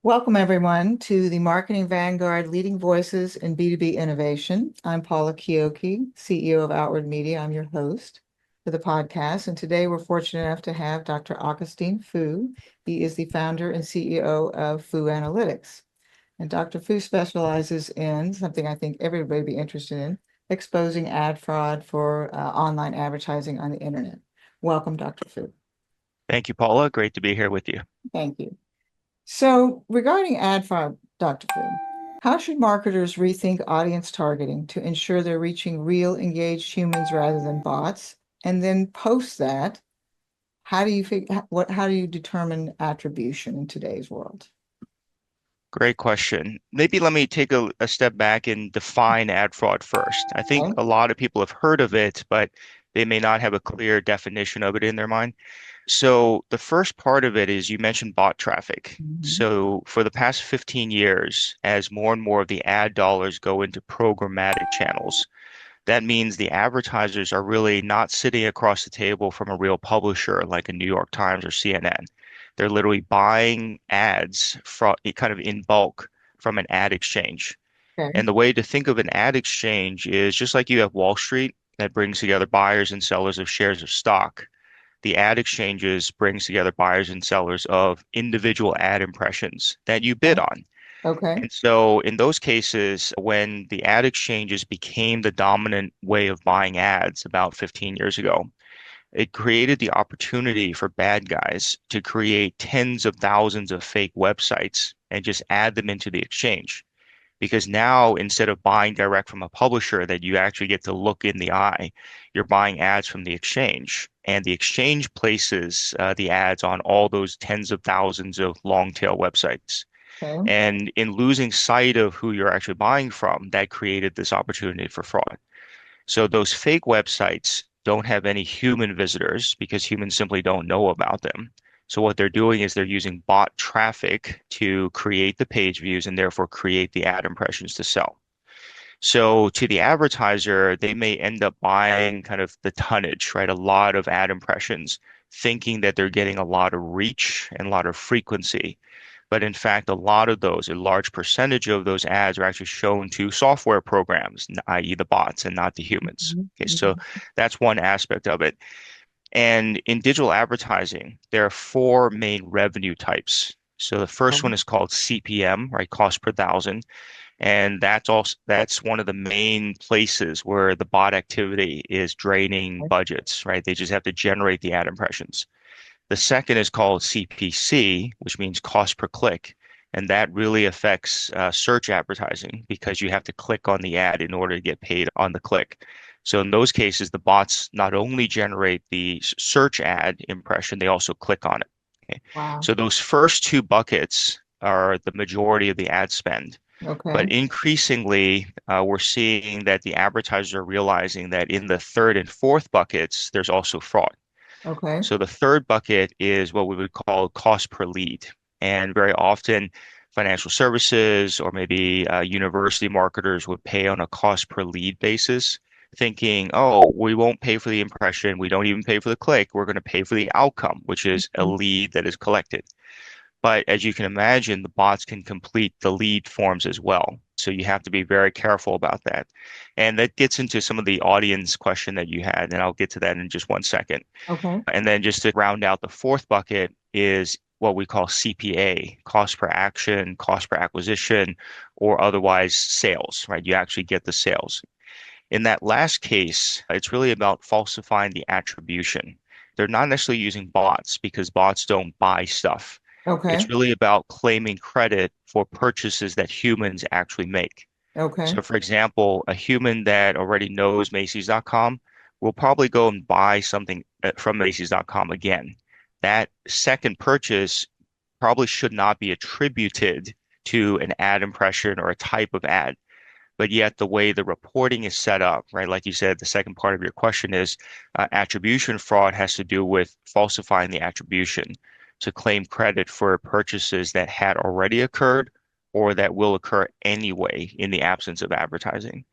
Welcome, everyone, to the Marketing Vanguard Leading Voices in B2B Innovation. I'm Paula Chiocchi, CEO of Outward Media. I'm your host for the podcast. And today we're fortunate enough to have Dr. Augustine Fou. He is the founder and CEO of FouAnalytics. And Dr. Fu specializes in something I think everybody would be interested in, exposing ad fraud for online advertising on the internet. Welcome, Dr. Fu. Thank you, Paula. Great to be here with you. Thank you. So, regarding ad fraud, Dr. Fu, how should marketers rethink audience targeting to ensure they're reaching real engaged humans rather than bots? And then post that, how do you determine attribution in today's world? Great question. Maybe let me take a step back and define ad fraud first. I think Okay. a lot of people have heard of it, but they may not have a clear definition of it in their mind. So the first part of it is you mentioned bot traffic. Mhm. So for the past 15 years, as more and more of the ad dollars go into programmatic channels, that means the advertisers are really not sitting across the table from a real publisher like a New York Times or CNN. They're literally buying ads from kind of in bulk from an ad exchange. Okay. And the way to think of an ad exchange is just like you have Wall Street that brings together buyers and sellers of shares of stock. The ad exchanges brings together buyers and sellers of individual ad impressions that you bid Okay. on. Okay. And so in those cases, when the ad exchanges became the dominant way of buying ads about 15 years ago, it created the opportunity for bad guys to create tens of thousands of fake websites and just add them into the exchange. Because now, instead of buying direct from a publisher that you actually get to look in the eye, you're buying ads from the exchange. And the exchange places the ads on all those tens of thousands of long tail websites. Okay. And in losing sight of who you're actually buying from, that created this opportunity for fraud. So those fake websites don't have any human visitors because humans simply don't know about them. So what they're doing is they're using bot traffic to create the page views and therefore create the ad impressions to sell. So to the advertiser, they may end up buying kind of the tonnage, right? A lot of ad impressions, thinking that they're getting a lot of reach and a lot of frequency. But in fact, a lot of those, a large percentage of those ads are actually shown to software programs, i.e. the bots and not the humans. Mhm. Okay, so Mhm. that's one aspect of it. And in digital advertising, there are four main revenue types. So the first one Okay. is called CPM, right? Cost per thousand. And that's one of the main places where the bot activity is draining budgets, right? They just have to generate the ad impressions. The second is called CPC, which means cost per click. And that really affects search advertising because you have to click on the ad in order to get paid on the click. So in those cases, the bots not only generate the search ad impression, they also click on it. Okay. Wow. So those first two buckets are the majority of the ad spend. But Okay. increasingly, we're seeing that the advertisers are realizing that in the third and fourth buckets, there's also fraud. Okay. So the third bucket is what we would call cost per lead. And very often, financial services or maybe university marketers would pay on a cost per lead basis, thinking, oh, we won't pay for the impression. We don't even pay for the click. We're going to pay for the outcome, which is a Mhm. lead that is collected. But as you can imagine, the bots can complete the lead forms as well. So you have to be very careful about that. And that gets into some of the audience question that you had, and I'll get to that in just one second. Okay. And then just to round out the fourth bucket is what we call CPA, cost per action, cost per acquisition, or otherwise sales, right? You actually get the sales. In that last case, it's really about falsifying the attribution. They're not necessarily using bots because bots don't buy stuff. It's Okay. really about claiming credit for purchases that humans actually make. Okay. So, for example, a human that already knows Macy's.com will probably go and buy something from Macy's.com again. That second purchase probably should not be attributed to an ad impression or a type of ad. But yet, the way the reporting is set up, right? Like you said, the second part of your question is attribution fraud has to do with falsifying the attribution to claim credit for purchases that had already occurred or that will occur anyway in the absence of advertising.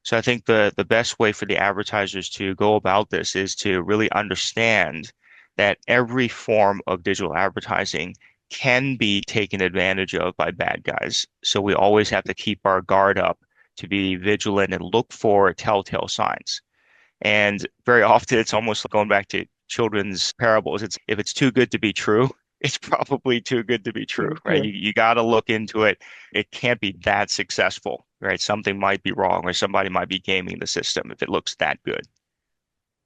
So I think the best way for the advertisers to go about this is to really understand that every form of digital advertising can be taken advantage of by bad guys. So we always have to keep our guard up to be vigilant and look for telltale signs. And very often it's almost like going back to children's parables. It's if it's too good to be true, it's probably too good to be true, Very right? true. You got to look into it. It can't be that successful, right? Something might be wrong or somebody might be gaming the system if it looks that good.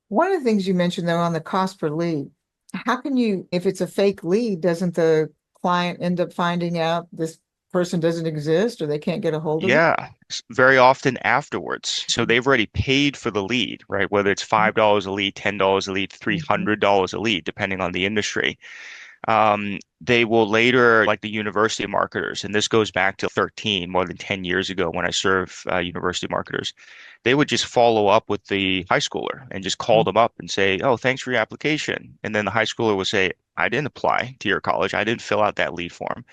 One of the things you mentioned though on the cost per lead, how can you, if it's a fake lead, doesn't the client end up finding out this person doesn't exist or they can't get a hold of it? Yeah, very often afterwards. So they've already paid for the lead, right? Whether it's $5 a lead, $10 a lead, Mhm. $300 a lead, depending on the industry. They will later, like the university marketers, and this goes back to 13, more than 10 years ago when I served university marketers. They would just follow up with the high schooler and just call them up and say, "Oh, thanks for your application." And then the high schooler would say, "I didn't apply to your college. I didn't fill out that lead form."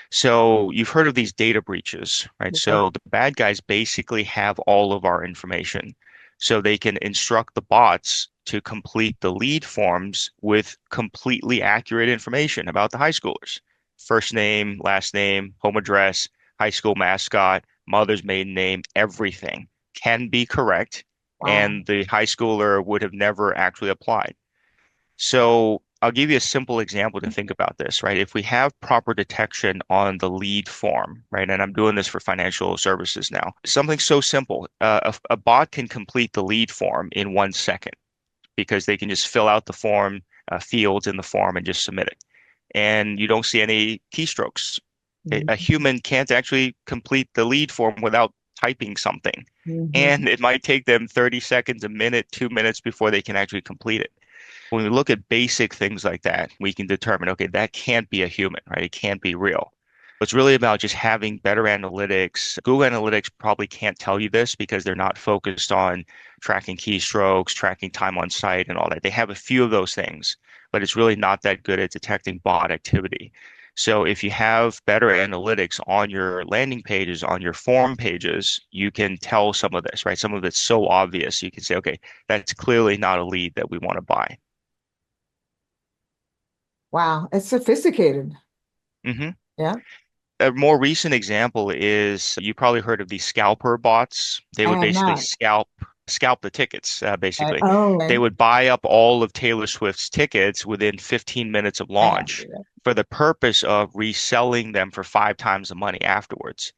So you've heard of these data breaches, right? Yes. So the bad guys basically have all of our information. So they can instruct the bots to complete the lead forms with completely accurate information about the high schoolers. First name, last name, home address, high school mascot, mother's maiden name, everything can be correct. Wow. And the high schooler would have never actually applied. So I'll give you a simple example to think about this, right? If we have proper detection on the lead form, right? And I'm doing this for financial services now. Something so simple. A bot can complete the lead form in 1 second because they can just fill out the form, fields in the form and just submit it. And you don't see any keystrokes. A Mhm. human can't actually complete the lead form without typing something. Mhm. And it might take them 30 seconds, a minute, 2 minutes before they can actually complete it. When we look at basic things like that, we can determine, okay, that can't be a human, right? It can't be real. It's really about just having better analytics. Google Analytics probably can't tell you this because they're not focused on tracking keystrokes, tracking time on site, and all that. They have a few of those things, but it's really not that good at detecting bot activity. So if you have better analytics on your landing pages, on your form pages, you can tell some of this, right? Some of it's so obvious. You can say, okay, that's clearly not a lead that we want to buy. Wow. It's sophisticated. hmm Yeah. A more recent example is you probably heard of these scalper bots. They I would have basically not. scalp the tickets, basically. Oh, They okay. would buy up all of Taylor Swift's tickets within 15 minutes of I have to launch do that. for the purpose of reselling them for 5 times the money afterwards.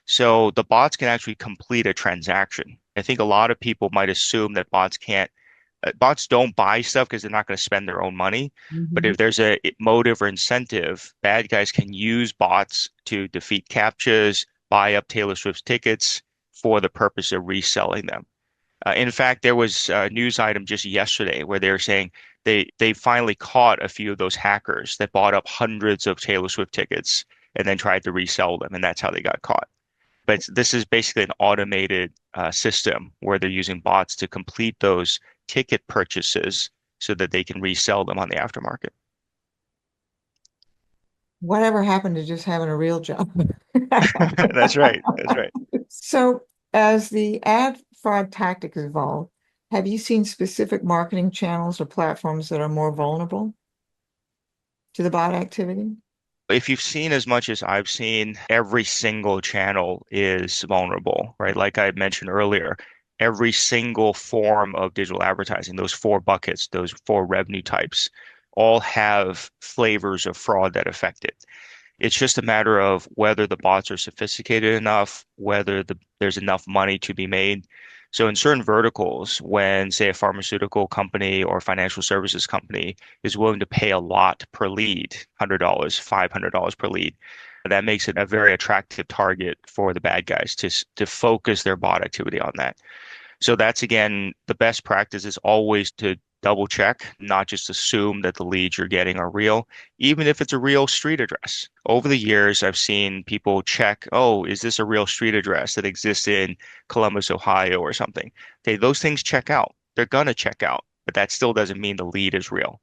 So the bots can actually complete a transaction. I think a lot of people might assume that bots don't buy stuff because they're not going to spend their own money. But Mhm. if there's a motive or incentive, bad guys can use bots to defeat captchas, buy up Taylor Swift's tickets for the purpose of reselling them. In fact, there was a news item just yesterday where they were saying they finally caught a few of those hackers that bought up hundreds of Taylor Swift tickets and then tried to resell them, and that's how they got caught. But this is basically an automated system where they're using bots to complete those ticket purchases so that they can resell them on the aftermarket. Whatever happened to just having a real job? That's right. That's right. So, as the ad fraud tactics evolve, have you seen specific marketing channels or platforms that are more vulnerable to the bot activity? If you've seen as much as I've seen, every single channel is vulnerable, right? Like I mentioned earlier, every single form of digital advertising, those four buckets, those four revenue types, all have flavors of fraud that affect it. It's just a matter of whether the bots are sophisticated enough, whether there's enough money to be made. So in certain verticals, when say a pharmaceutical company or financial services company is willing to pay a lot per lead, $100, $500 per lead, that makes it a very attractive target for the bad guys to focus their bot activity on that. So that's again, the best practice is always to double check, not just assume that the leads you're getting are real, even if it's a real street address. Over the years, I've seen people check, oh, is this a real street address that exists in Columbus, Ohio or something? Okay, those things check out. They're gonna check out, but that still doesn't mean the lead is real.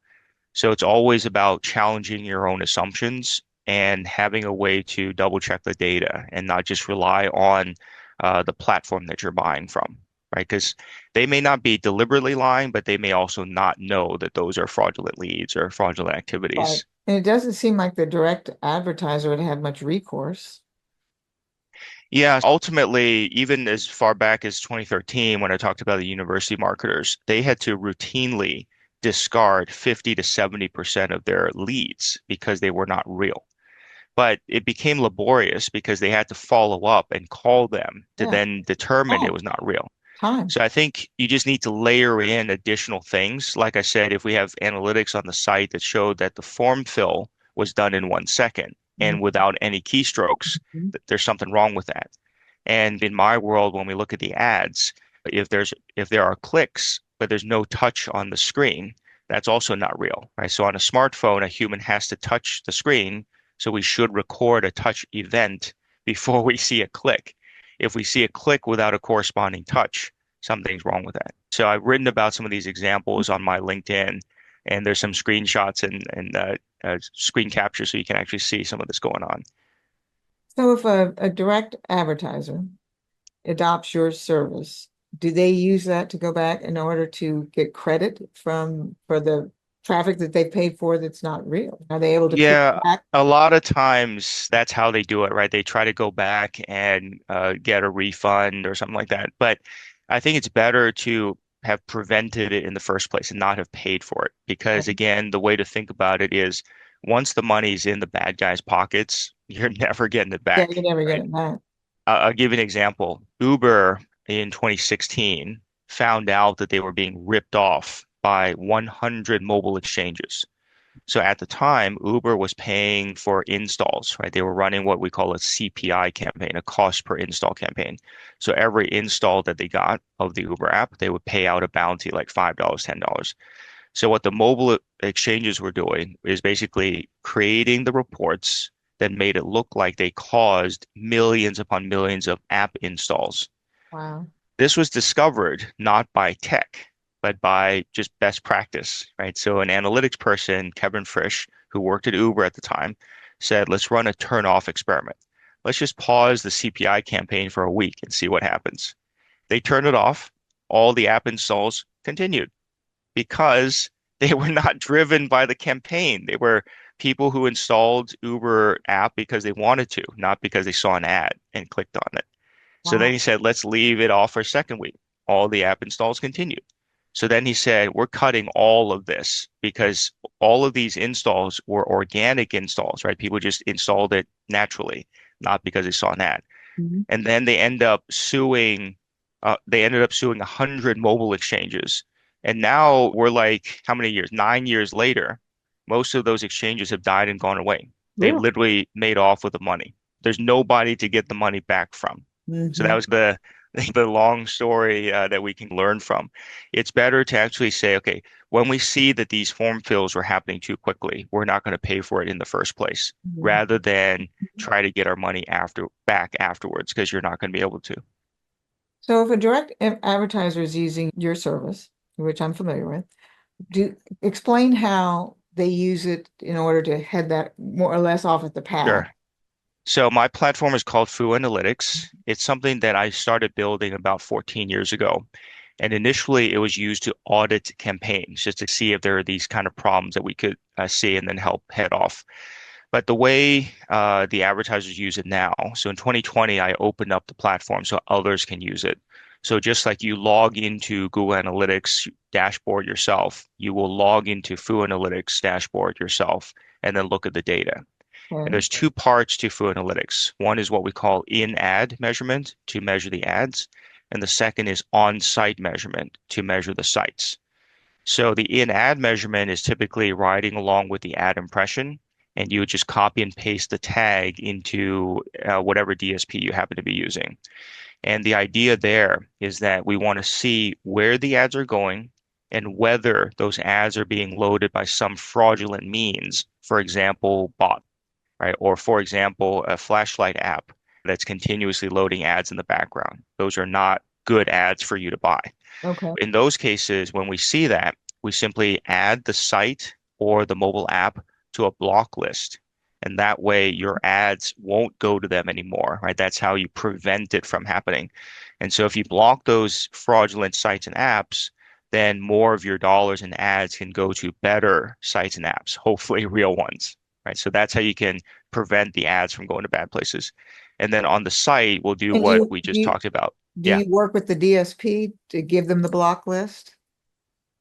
So it's always about challenging your own assumptions and having a way to double check the data and not just rely on the platform that you're buying from, right? Because they may not be deliberately lying, but they may also not know that those are fraudulent leads or fraudulent Right. activities. And it doesn't seem like the direct advertiser would have much recourse. Yeah, ultimately, even as far back as 2013, when I talked about the university marketers, they had to routinely discard 50 to 70% of their leads because they were not real. But it became laborious because they had to follow up and call them to Yeah. then determine it Oh, was not real. time. So I think you just need to layer in additional things. Like I said, if we have analytics on the site that showed that the form fill was done in 1 second and without any keystrokes, Mhm. there's something wrong with that. And in my world, when we look at the ads, if there are clicks, but there's no touch on the screen, that's also not real, right? So on a smartphone, a human has to touch the screen, so we should record a touch event before we see a click. If we see a click without a corresponding touch, something's wrong with that. So I've written about some of these examples on my LinkedIn, and there's some screenshots and screen capture so you can actually see some of this going on. So if a direct advertiser adopts your service, do they use that to go back in order to get credit for the traffic that they paid for that's not real? Are they able to kick Yeah, back? a lot of times that's how they do it, right? They try to go back and get a refund or something like that. But I think it's better to have prevented it in the first place and not have paid for it. Because again, the way to think about it is once the money's in the bad guy's pockets, you're never getting it Yeah, you back, never get right? it back. I'll give you an example. Uber in 2016 found out that they were being ripped off by 100 mobile exchanges. So at the time, Uber was paying for installs, right? They were running what we call a CPI campaign, a cost per install campaign. So every install that they got of the Uber app, they would pay out a bounty like $5, $10. So what the mobile exchanges were doing is basically creating the reports that made it look like they caused millions upon millions of app installs. Wow. This was discovered not by tech, but by just best practice, right? So an analytics person, Kevin Frisch, who worked at Uber at the time, said, let's run a turn off experiment. Let's just pause the CPI campaign for a week and see what happens. They turned it off. All the app installs continued because they were not driven by the campaign. They were people who installed Uber app because they wanted to, not because they saw an ad and clicked on it. So then Wow. he said, let's leave it off for a second week. All the app installs continued. So then he said, we're cutting all of this because all of these installs were organic installs, right? People just installed it naturally, not because they saw an ad. Mhm. And then they ended up suing 100 mobile exchanges. And now we're like, how many years? 9 years later, most of those exchanges have died and gone away. They Really? literally made off with the money. There's nobody to get the money back from. So that Hmm. was the long story that we can learn from. It's better to actually say, okay, when we see that these form fills were happening too quickly, we're not going to pay for it in the first place, rather than try to get our money back afterwards because you're not going to be able to. So if a direct advertiser is using your service, which I'm familiar with, do explain how they use it in order to head that more or less off at the path. Sure. So my platform is called FouAnalytics. It's something that I started building about 14 years ago. And initially, it was used to audit campaigns just to see if there are these kind of problems that we could see and then help head off. But the way the advertisers use it now, so in 2020, I opened up the platform so others can use it. So just like you log into Google Analytics dashboard yourself, you will log into FouAnalytics dashboard yourself and then look at the data. And Okay. there's two parts to FouAnalytics. One is what we call in-ad measurement to measure the ads, and the second is on-site measurement to measure the sites. So the in-ad measurement is typically riding along with the ad impression, and you would just copy and paste the tag into whatever DSP you happen to be using. And the idea there is that we want to see where the ads are going and whether those ads are being loaded by some fraudulent means, for example, bot, right? Or for example, a flashlight app that's continuously loading ads in the background. Those are not good ads for you to buy. Okay. In those cases, when we see that, we simply add the site or the mobile app to a block list. And that way your ads won't go to them anymore, right? That's how you prevent it from happening. And so if you block those fraudulent sites and apps, then more of your dollars in ads can go to better sites and apps, hopefully real ones, right? So that's how you can prevent the ads from going to bad places. And then on the site, we'll do And what we just talked about. do Yeah. you work with the DSP to give them the block list?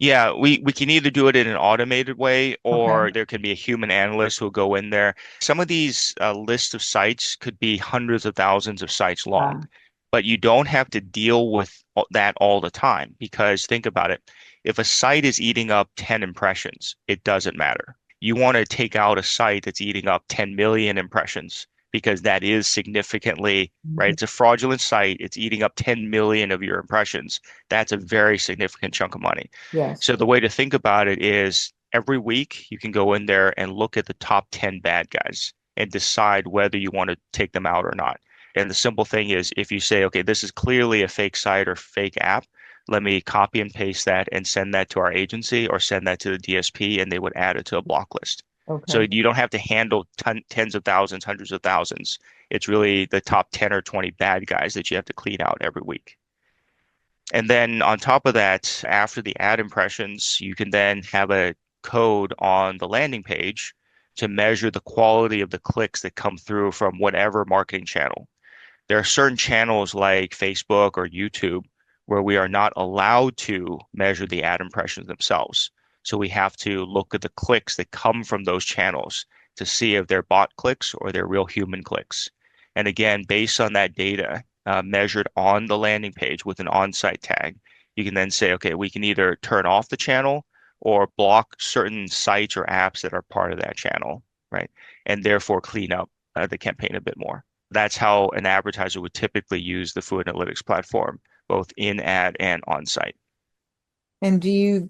Yeah, we can either do it in an automated way Okay. or there can be a human analyst who will go in there. Some of these lists of sites could be hundreds of thousands of sites long, Ah, but you don't have to deal with that all the time because think about it. If a site is eating up 10 impressions, it doesn't matter. You want to take out a site that's eating up 10 million impressions because that is significantly, right? mhm. It's a fraudulent site. It's eating up 10 million of your impressions. That's a very significant chunk of money. Yes. So the way to think about it is every week you can go in there and look at the top 10 bad guys and decide whether you want to take them out or not. And the simple thing is if you say, okay, this is clearly a fake site or fake app, let me copy and paste that and send that to our agency or send that to the DSP and they would add it to a block list. So Okay. you don't have to handle tens of thousands, hundreds of thousands. It's really the top 10 or 20 bad guys that you have to clean out every week. And then on top of that, after the ad impressions, you can then have a code on the landing page to measure the quality of the clicks that come through from whatever marketing channel. There are certain channels like Facebook or YouTube where we are not allowed to measure the ad impressions themselves. So we have to look at the clicks that come from those channels to see if they're bot clicks or they're real human clicks. And again, based on that data measured on the landing page with an on-site tag, you can then say, okay, we can either turn off the channel or block certain sites or apps that are part of that channel, right? And therefore clean up the campaign a bit more. That's how an advertiser would typically use the FouAnalytics platform, both in ad and on site. And do you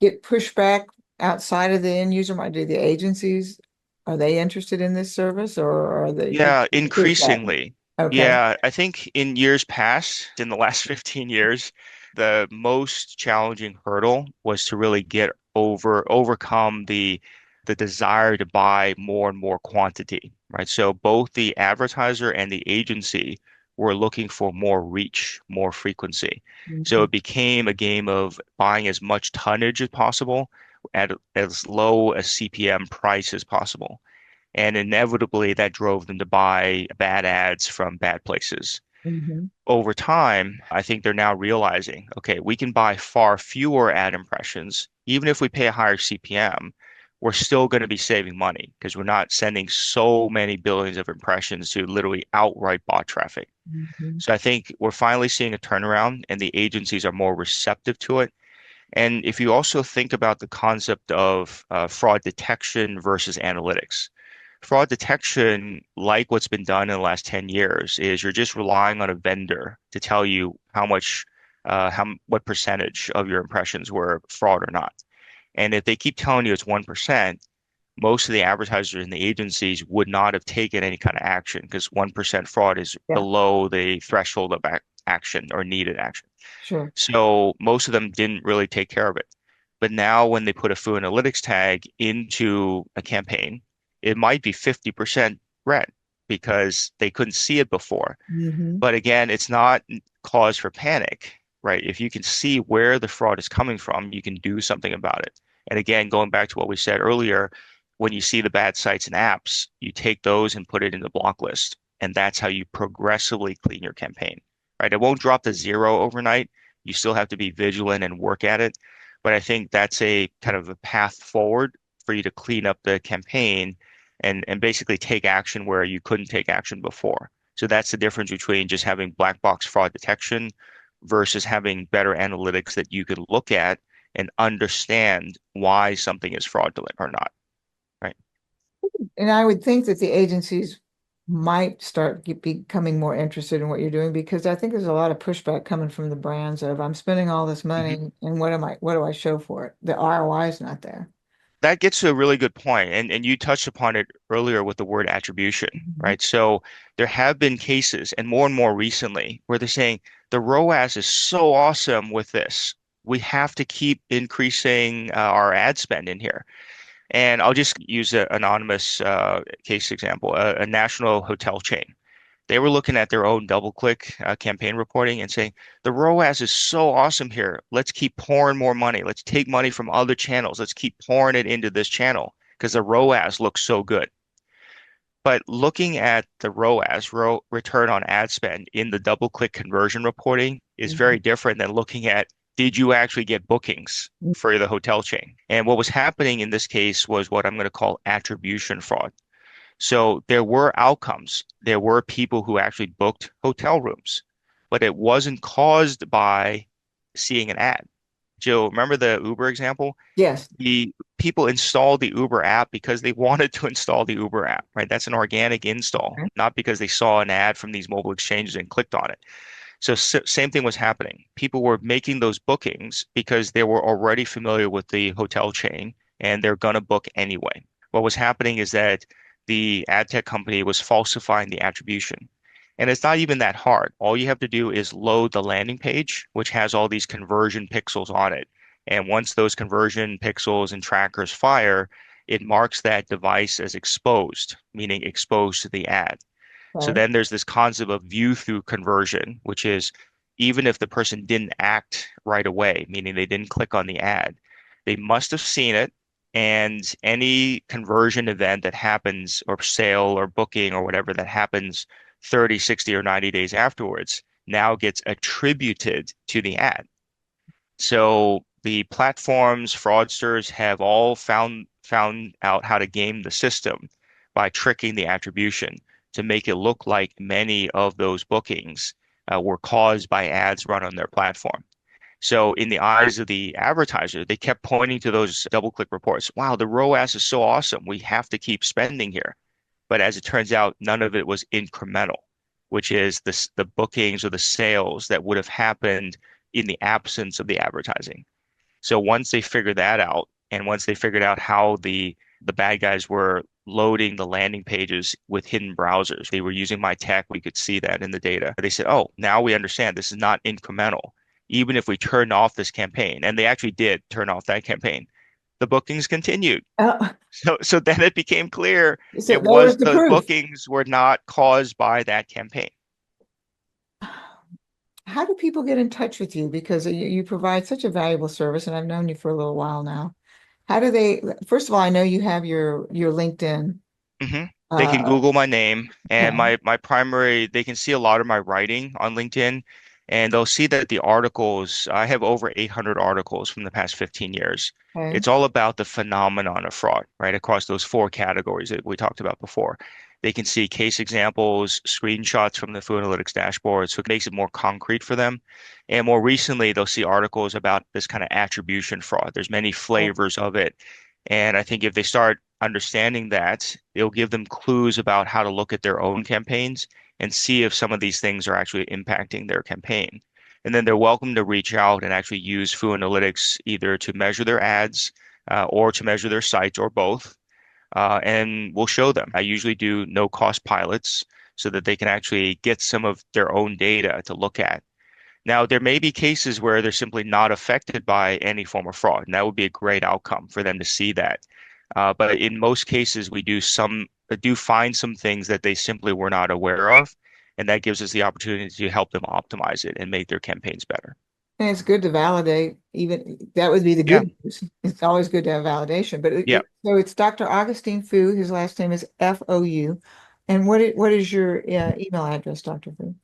get pushback outside of the end user? Might do the agencies? Are they interested in this service or are they Yeah, pushback? increasingly. Okay. Yeah, I think in years past, in the last 15 years, the most challenging hurdle was to really overcome the desire to buy more and more quantity, right? So both the advertiser and the agency were looking for more reach, more frequency. So Mhm. it became a game of buying as much tonnage as possible at as low a CPM price as possible. And inevitably, that drove them to buy bad ads from bad places. Mhm. Over time, I think they're now realizing, okay, we can buy far fewer ad impressions. Even if we pay a higher CPM, we're still going to be saving money because we're not sending so many billions of impressions to literally outright bot traffic. Mhm. So I think we're finally seeing a turnaround and the agencies are more receptive to it. And if you also think about the concept of fraud detection versus analytics, fraud detection, like what's been done in the last 10 years, is you're just relying on a vendor to tell you how much, what percentage of your impressions were fraud or not. And if they keep telling you it's 1%, most of the advertisers and the agencies would not have taken any kind of action because 1% fraud is Yeah, below the threshold of action or needed action. sure. So most of them didn't really take care of it. But now when they put a Foo Analytics tag into a campaign, it might be 50% red because they couldn't see it before. Hmm. But again, it's not cause for panic, right? If you can see where the fraud is coming from, you can do something about it. And again, going back to what we said earlier, when you see the bad sites and apps, you take those and put it in the block list. And that's how you progressively clean your campaign, right? It won't drop to zero overnight. You still have to be vigilant and work at it. But I think that's a kind of a path forward for you to clean up the campaign and basically take action where you couldn't take action before. So that's the difference between just having black box fraud detection versus having better analytics that you could look at and understand why something is fraudulent or not, right? And I would think that the agencies might start becoming more interested in what you're doing because I think there's a lot of pushback coming from the brands of I'm spending all this Mhm. money and what do I show for it? The ROI is not there. That gets to a really good point, and you touched upon it earlier with the word attribution, Mhm. right? So there have been cases, and more recently, where they're saying the ROAS is so awesome with this. We have to keep increasing our ad spend in here. And I'll just use an anonymous case example, a national hotel chain. They were looking at their own double-click campaign reporting and saying, the ROAS is so awesome here. Let's keep pouring more money. Let's take money from other channels. Let's keep pouring it into this channel because the ROAS looks so good. But looking at the ROAS, return on ad spend in the double-click conversion reporting is very Mhm. different than looking at did you actually get bookings for the hotel chain? And what was happening in this case was what I'm going to call attribution fraud. So there were outcomes. There were people who actually booked hotel rooms, but it wasn't caused by seeing an ad. Joe, remember the Uber example? Yes. The people installed the Uber app because they wanted to install the Uber app, right? That's an organic install, Okay. not because they saw an ad from these mobile exchanges and clicked on it. So, same thing was happening. People were making those bookings because they were already familiar with the hotel chain and they're going to book anyway. What was happening is that the ad tech company was falsifying the attribution. And it's not even that hard. All you have to do is load the landing page, which has all these conversion pixels on it. And once those conversion pixels and trackers fire, it marks that device as exposed, meaning exposed to the ad. So Okay. then there's this concept of view through conversion, which is even if the person didn't act right away, meaning they didn't click on the ad, they must have seen it. And any conversion event that happens, or sale or booking or whatever that happens 30, 60, or 90 days afterwards, now gets attributed to the ad. So the platforms, fraudsters have all found out how to game the system by tricking the attribution to make it look like many of those bookings were caused by ads run on their platform. So in the eyes of the advertiser, they kept pointing to those double-click reports. Wow, the ROAS is so awesome. We have to keep spending here. But as it turns out, none of it was incremental, which is the bookings or the sales that would have happened in the absence of the advertising. So once they figured that out, and once they figured out how the bad guys were loading the landing pages with hidden browsers, they were using my tech. We could see that in the data. They said, "Oh, now we understand this is not incremental. Even if we turned off this campaign," and they actually did turn off that campaign, the bookings continued. Uh, So then it became clear so it that was was the the proof. bookings were not caused by that campaign. How do people get in touch with you? Because you provide such a valuable service, and I've known you for a little while now. How do they, first of all, I know you have your LinkedIn. hmm They can Uh, Google my name and okay, my primary, they can see a lot of my writing on LinkedIn and they'll see that the articles, I have over 800 articles from the past 15 years. okay, It's all about the phenomenon of fraud, right? Across those four categories that we talked about before. They can see case examples, screenshots from the FouAnalytics dashboard, so it makes it more concrete for them. And more recently, they'll see articles about this kind of attribution fraud. There's many okay. flavors of it. And I think if they start understanding that, it'll give them clues about how to look at their own campaigns and see if some of these things are actually impacting their campaign. And then they're welcome to reach out and actually use FouAnalytics either to measure their ads or to measure their sites or both. And we'll show them. I usually do no cost pilots so that they can actually get some of their own data to look at. Now, there may be cases where they're simply not affected by any form of fraud, and that would be a great outcome for them to see that. But in most cases, we do find some things that they simply were not aware of, and that gives us the opportunity to help them optimize it and make their campaigns better. And it's good to validate, even that would be the Yeah, good news. It's always good to have validation. But yeah. so it's Dr. Augustine Fou. His last name is Fou. And what is your email address, Dr. Fou?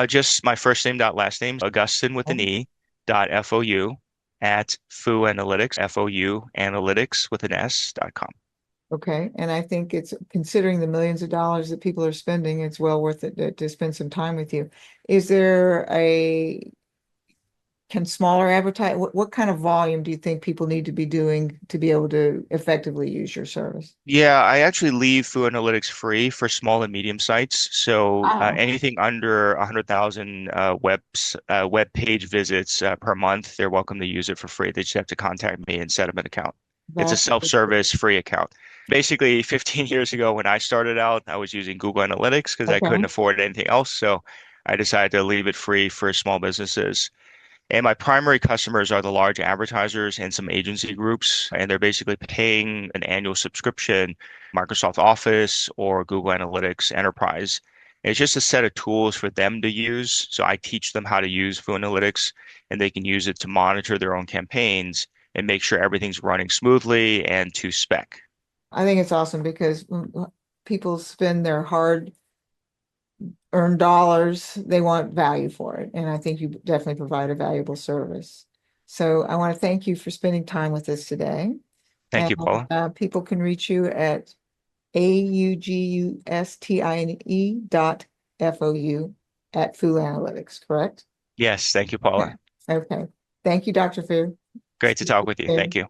Just my first name dot last name, Augustine with an E dot FOU at FouAnalytics, FOU analytics with an S.com. Okay. And I think it's considering the millions of dollars that people are spending, it's well worth it to spend some time with you. Is there can smaller advertise, what kind of volume do you think people need to be doing to be able to effectively use your service? Yeah, I actually leave FouAnalytics free for small and medium sites. So Wow, anything under 100,000 web page visits per month, they're welcome to use it for free. They just have to contact me and set up an account. It's a that's self-service free account. Basically, 15 years ago when I started out, I was using Google Analytics because I couldn't okay. afford anything else. So I decided to leave it free for small businesses. And my primary customers are the large advertisers and some agency groups, and they're basically paying an annual subscription, Microsoft Office or Google Analytics Enterprise. And it's just a set of tools for them to use. So I teach them how to use FouAnalytics, and they can use it to monitor their own campaigns and make sure everything's running smoothly and to spec. I think it's awesome because people spend their hard earned dollars, they want value for it. And I think you definitely provide a valuable service. So I want to thank you for spending time with us today. Thank And you, Paula. people can reach you at augustine.fou at FouAnalytics, correct? Yes, thank you, Okay. Paula. Okay. Thank you, Dr. Fu. Great to talk with you. Thank you.